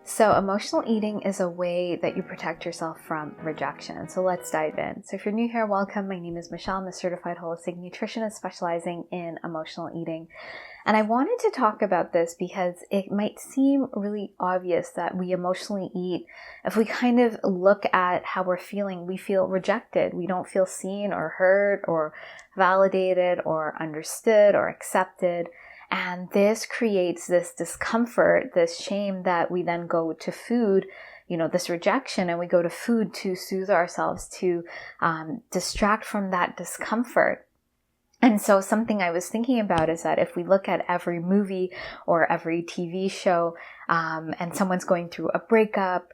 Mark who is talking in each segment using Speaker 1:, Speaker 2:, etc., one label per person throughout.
Speaker 1: So emotional eating is a way that you protect yourself from rejection. So let's dive in. So if you're new here, welcome. My name is Michelle. I'm a certified holistic nutritionist specializing in emotional eating. And I wanted to talk about this because it might seem really obvious that we emotionally eat. If we kind of look at how we're feeling, we feel rejected. We don't feel seen or heard or validated or understood or accepted. And this creates this discomfort, this shame that we then go to food, this rejection, and we go to food to soothe ourselves, to distract from that discomfort. And so something I was thinking about is that if we look at every movie or every TV show, and someone's going through a breakup,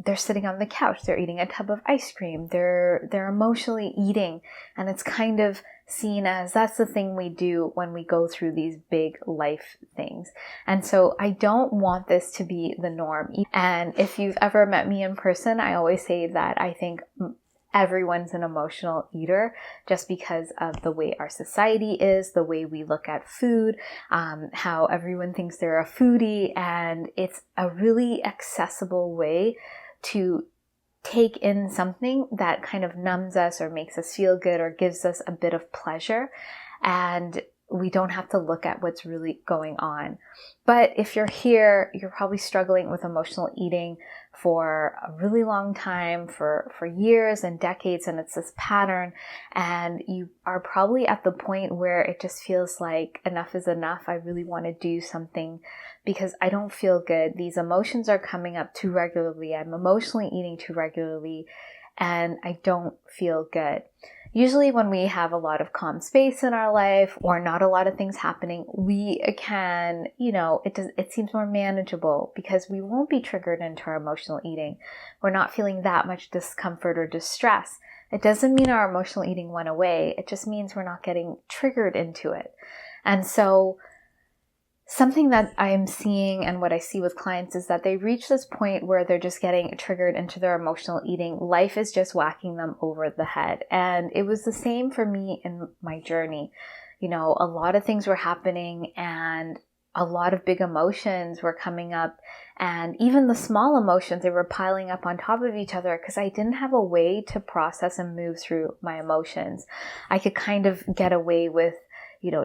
Speaker 1: they're sitting on the couch, they're eating a tub of ice cream, they're emotionally eating, and it's kind of seen as that's the thing we do when we go through these big life things. And so I don't want this to be the norm. And if you've ever met me in person, I always say that I think everyone's an emotional eater just because of the way our society is, the way we look at food, how everyone thinks they're a foodie, and it's a really accessible way to take in something that kind of numbs us or makes us feel good or gives us a bit of pleasure, and we don't have to look at what's really going on. But if you're here, you're probably struggling with emotional eating for a really long time, for years and decades, and it's this pattern, and you are probably at the point where it just feels like enough is enough. I really want to do something because I don't feel good. These emotions are coming up too regularly. I'm emotionally eating too regularly, and I don't feel good. Usually when we have a lot of calm space in our life or not a lot of things happening, we can, it seems more manageable because we won't be triggered into our emotional eating. We're not feeling that much discomfort or distress. It doesn't mean our emotional eating went away. It just means we're not getting triggered into it. And so something that I'm seeing and what I see with clients is that they reach this point where they're just getting triggered into their emotional eating. Life is just whacking them over the head. And it was the same for me in my journey. A lot of things were happening and a lot of big emotions were coming up. And even the small emotions, they were piling up on top of each other because I didn't have a way to process and move through my emotions. I could kind of get away with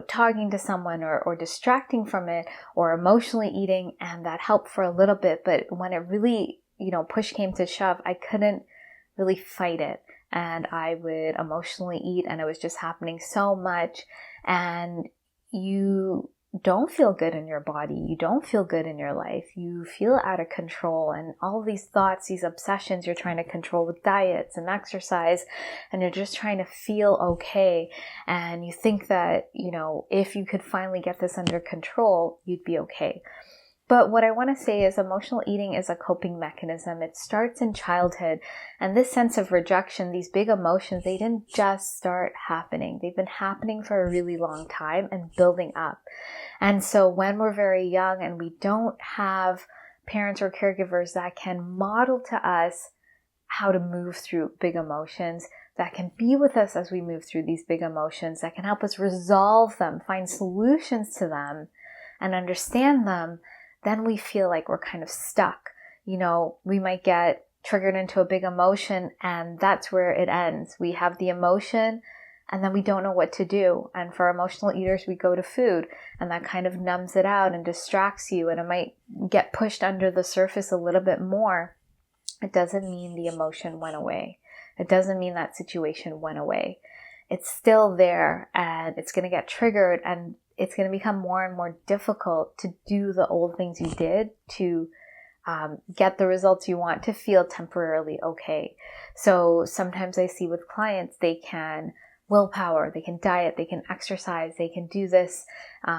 Speaker 1: talking to someone or distracting from it or emotionally eating, and that helped for a little bit. But when it really, push came to shove, I couldn't really fight it. And I would emotionally eat, and it was just happening so much. And you don't feel good in your body. You don't feel good in your life. You feel out of control, and all these thoughts, these obsessions you're trying to control with diets and exercise, and you're just trying to feel okay. And you think that, if you could finally get this under control, you'd be okay. But what I want to say is emotional eating is a coping mechanism. It starts in childhood. And this sense of rejection, these big emotions, they didn't just start happening. They've been happening for a really long time and building up. And so when we're very young and we don't have parents or caregivers that can model to us how to move through big emotions, that can be with us as we move through these big emotions, that can help us resolve them, find solutions to them, and understand them, then we feel like we're kind of stuck. We might get triggered into a big emotion, and that's where it ends. We have the emotion, and then we don't know what to do. And for emotional eaters, we go to food, and that kind of numbs it out and distracts you, and it might get pushed under the surface a little bit more. It doesn't mean the emotion went away. It doesn't mean that situation went away. It's still there, and it's going to get triggered, and it's going to become more and more difficult to do the old things you did to get the results you want, to feel temporarily okay. So sometimes I see with clients, they can willpower, they can diet, they can exercise, they can do this.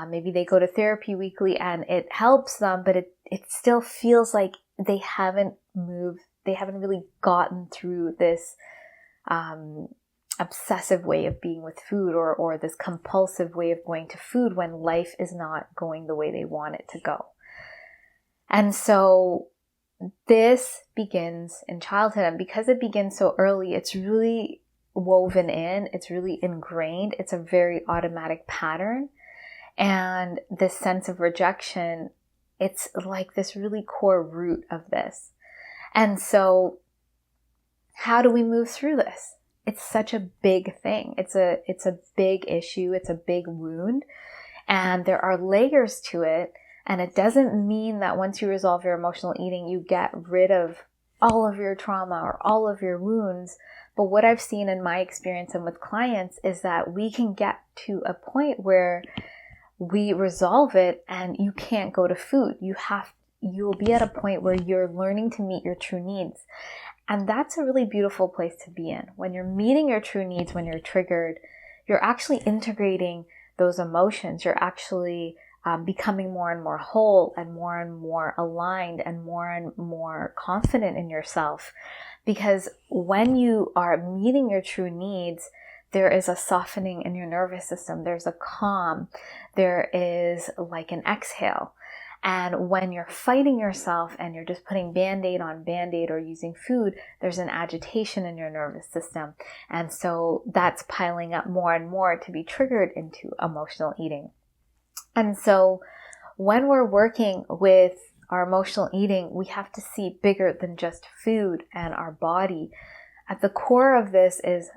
Speaker 1: Maybe they go to therapy weekly and it helps them, but it still feels like they haven't moved. They haven't really gotten through this obsessive way of being with food or this compulsive way of going to food when life is not going the way they want it to go. And so this begins in childhood, and because it begins so early, it's really woven in, it's really ingrained, it's a very automatic pattern. And this sense of rejection It's like this really core root of this. And so how do we move through this? It's such a big thing. It's a big issue. It's a big wound. And there are layers to it. And it doesn't mean that once you resolve your emotional eating, you get rid of all of your trauma or all of your wounds. But what I've seen in my experience and with clients is that we can get to a point where we resolve it and you can't go to food. You'll be at a point where you're learning to meet your true needs. And that's a really beautiful place to be in. When you're meeting your true needs, when you're triggered, you're actually integrating those emotions. You're actually becoming more and more whole and more aligned and more confident in yourself. Because when you are meeting your true needs, there is a softening in your nervous system. There's a calm. There is like an exhale. And when you're fighting yourself and you're just putting Band-Aid on Band-Aid or using food, there's an agitation in your nervous system. And so that's piling up more and more to be triggered into emotional eating. And so when we're working with our emotional eating, we have to see bigger than just food and our body. At the core of this is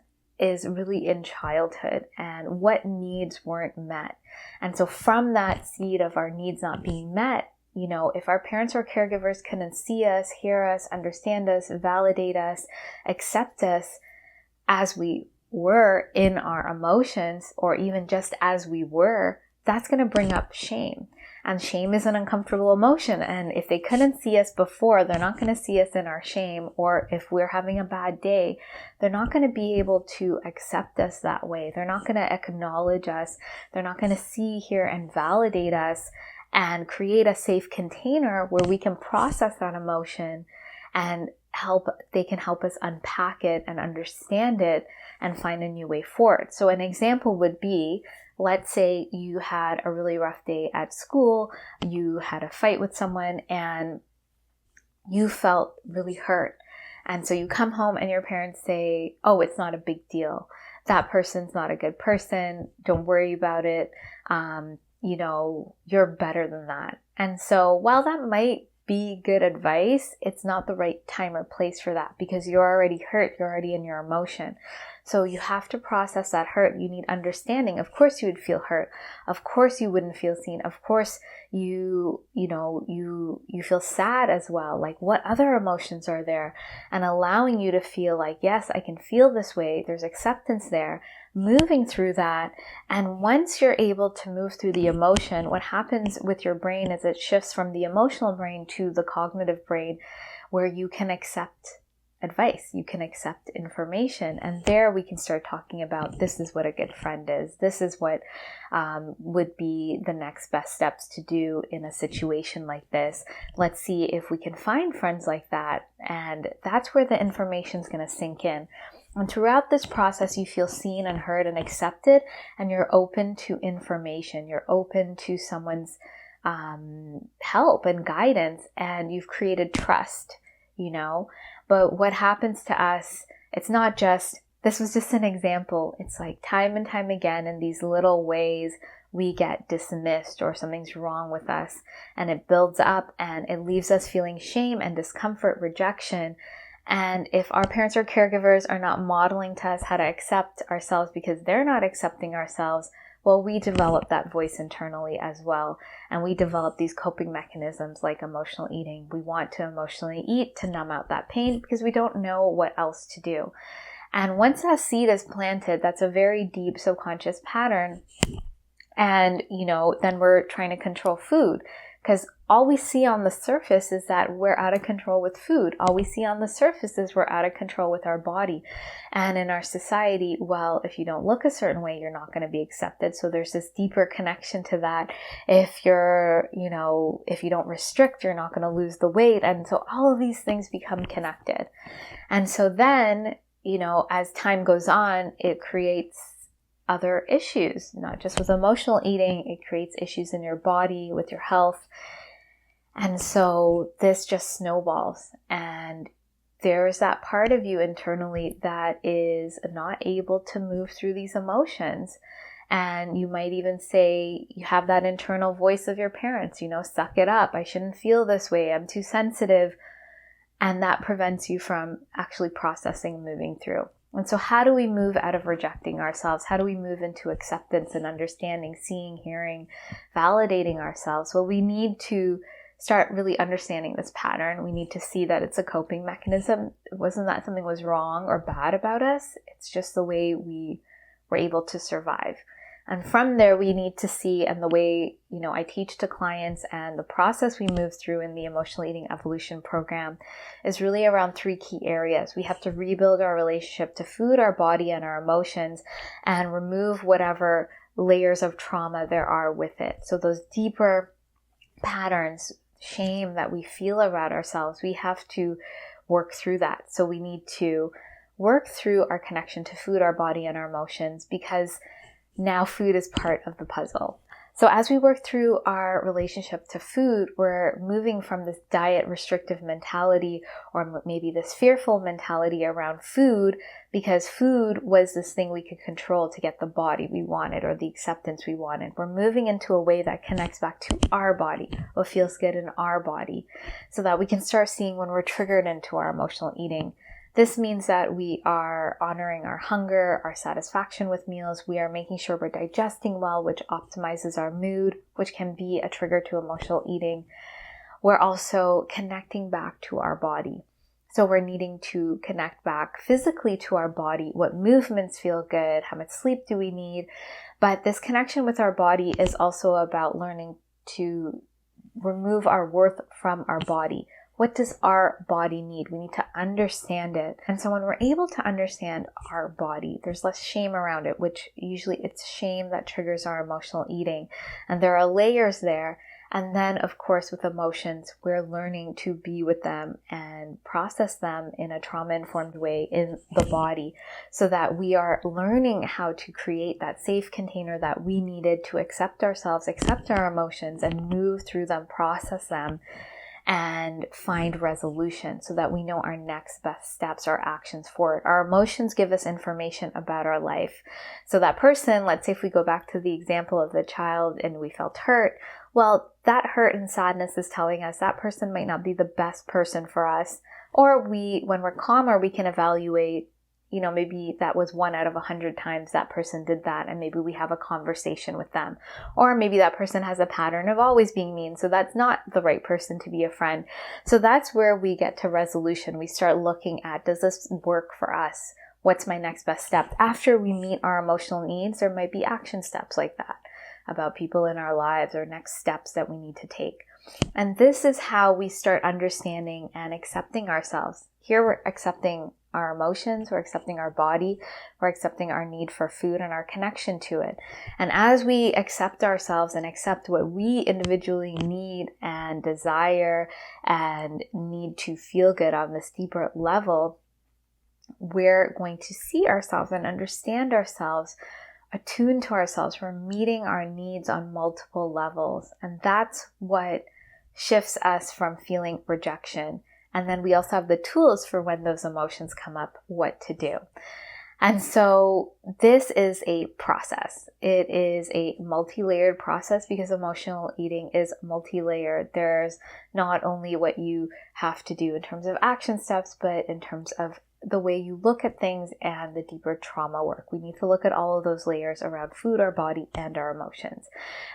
Speaker 1: really in childhood and what needs weren't met. And so from that seed of our needs not being met, if our parents or caregivers couldn't see us, hear us, understand us, validate us, accept us as we were in our emotions, or even just as we were, that's going to bring up shame. And shame is an uncomfortable emotion. And if they couldn't see us before, they're not going to see us in our shame. Or if we're having a bad day, they're not going to be able to accept us that way. They're not going to acknowledge us. They're not going to see, hear, and validate us and create a safe container where we can process that emotion and they can help us unpack it and understand it and find a new way forward. So an example would be, let's say you had a really rough day at school, you had a fight with someone, and you felt really hurt. And so you come home and your parents say, oh, it's not a big deal. That person's not a good person. Don't worry about it. You're better than that. And so while that might be good advice, it's not the right time or place for that because you're already hurt. You're already in your emotion. So you have to process that hurt. You need understanding. Of course you would feel hurt. Of course you wouldn't feel seen. Of course you feel sad as well. Like, what other emotions are there? And allowing you to feel like, yes, I can feel this way. There's acceptance there. Moving through that. And once you're able to move through the emotion, what happens with your brain is it shifts from the emotional brain to the cognitive brain, where you can accept advice, you can accept information, and there we can start talking about, this is what a good friend is, this is what would be the next best steps to do in a situation like this. Let's see if we can find friends like that. And that's where the information is going to sink in. And throughout this process, you feel seen and heard and accepted, and you're open to information, you're open to someone's help and guidance, and you've created trust, But what happens to us, it's not just, this was just an example. It's like time and time again in these little ways we get dismissed or something's wrong with us, and it builds up and it leaves us feeling shame and discomfort, rejection. And if our parents or caregivers are not modeling to us how to accept ourselves because they're not accepting ourselves, well, we develop that voice internally as well. And we develop these coping mechanisms like emotional eating. We want to emotionally eat to numb out that pain because we don't know what else to do. And once that seed is planted, that's a very deep subconscious pattern. And, then we're trying to control food because all we see on the surface is that we're out of control with food. All we see on the surface is we're out of control with our body. And in our society, well, if you don't look a certain way, you're not going to be accepted. So there's this deeper connection to that. If if you don't restrict, you're not going to lose the weight. And so all of these things become connected. And so then, as time goes on, it creates other issues, not just with emotional eating, it creates issues in your body, with your health. And so this just snowballs, and there's that part of you internally that is not able to move through these emotions. And you might even say you have that internal voice of your parents, suck it up. I shouldn't feel this way. I'm too sensitive. And that prevents you from actually processing, moving through. And so how do we move out of rejecting ourselves? How do we move into acceptance and understanding, seeing, hearing, validating ourselves? Well, we need to start really understanding this pattern. We need to see that it's a coping mechanism. It wasn't that something was wrong or bad about us. It's just the way we were able to survive. And from there, we need to see, and the way, I teach to clients and the process we move through in the Emotional Eating Evolution program is really around 3 key areas. We have to rebuild our relationship to food, our body, and our emotions, and remove whatever layers of trauma there are with it. So those deeper patterns, shame that we feel about ourselves, we have to work through that. So we need to work through our connection to food, our body, and our emotions, because now food is part of the puzzle. So as we work through our relationship to food, we're moving from this diet restrictive mentality, or maybe this fearful mentality around food, because food was this thing we could control to get the body we wanted or the acceptance we wanted. We're moving into a way that connects back to our body, what feels good in our body, so that we can start seeing when we're triggered into our emotional eating. This means that we are honoring our hunger, our satisfaction with meals. We are making sure we're digesting well, which optimizes our mood, which can be a trigger to emotional eating. We're also connecting back to our body. So we're needing to connect back physically to our body. What movements feel good? How much sleep do we need? But this connection with our body is also about learning to remove our worth from our body. What does our body need? We need to understand it. And so when we're able to understand our body, there's less shame around it, which usually it's shame that triggers our emotional eating. And there are layers there. And then, of course, with emotions, we're learning to be with them and process them in a trauma-informed way in the body, so that we are learning how to create that safe container that we needed to accept ourselves, accept our emotions, and move through them, process them, and find resolution, so that we know our next best steps or actions for it. Our emotions give us information about our life. So that person, let's say if we go back to the example of the child and we felt hurt, well, that hurt and sadness is telling us that person might not be the best person for us. Or when we're calmer, we can evaluate, maybe that was 1 out of 100 times that person did that, and maybe we have a conversation with them. Or maybe that person has a pattern of always being mean, so that's not the right person to be a friend. So that's where we get to resolution. We start looking at, does this work for us? What's my next best step? After we meet our emotional needs, there might be action steps like that about people in our lives, or next steps that we need to take. And this is how we start understanding and accepting ourselves. Here we're accepting our emotions, we're accepting our body, we're accepting our need for food and our connection to it. And as we accept ourselves and accept what we individually need and desire and need to feel good on this deeper level, we're going to see ourselves and understand ourselves, attune to ourselves. We're meeting our needs on multiple levels. And that's what shifts us from feeling rejection. And then we also have the tools for when those emotions come up, what to do. And so this is a process. It is a multi-layered process, because emotional eating is multi-layered. There's not only what you have to do in terms of action steps, but in terms of the way you look at things and the deeper trauma work. We need to look at all of those layers around food, our body, and our emotions.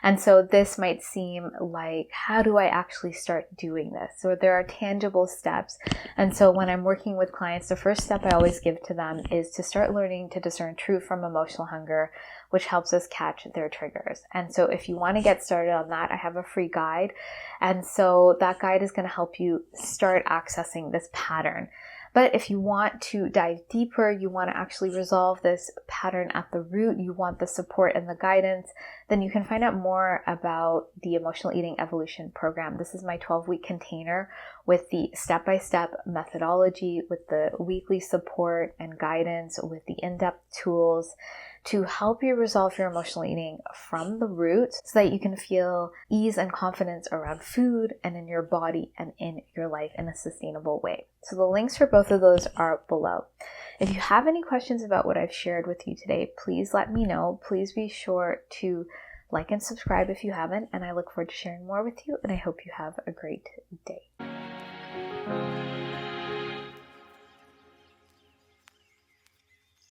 Speaker 1: And so this might seem like, how do I actually start doing this? So there are tangible steps. And so when I'm working with clients, the first step I always give to them is to start learning to discern truth from emotional hunger, which helps us catch their triggers. And so if you want to get started on that, I have a free guide. And so that guide is going to help you start accessing this pattern. But if you want to dive deeper, you want to actually resolve this pattern at the root, you want the support and the guidance, then you can find out more about the Emotional Eating Evolution program. This is my 12-week container with the step-by-step methodology, with the weekly support and guidance, with the in-depth tools to help you resolve your emotional eating from the root so that you can feel ease and confidence around food and in your body and in your life in a sustainable way. So the links for both of those are below. If you have any questions about what I've shared with you today, please let me know. Please be sure to like and subscribe if you haven't, and I look forward to sharing more with you, and I hope you have a great day.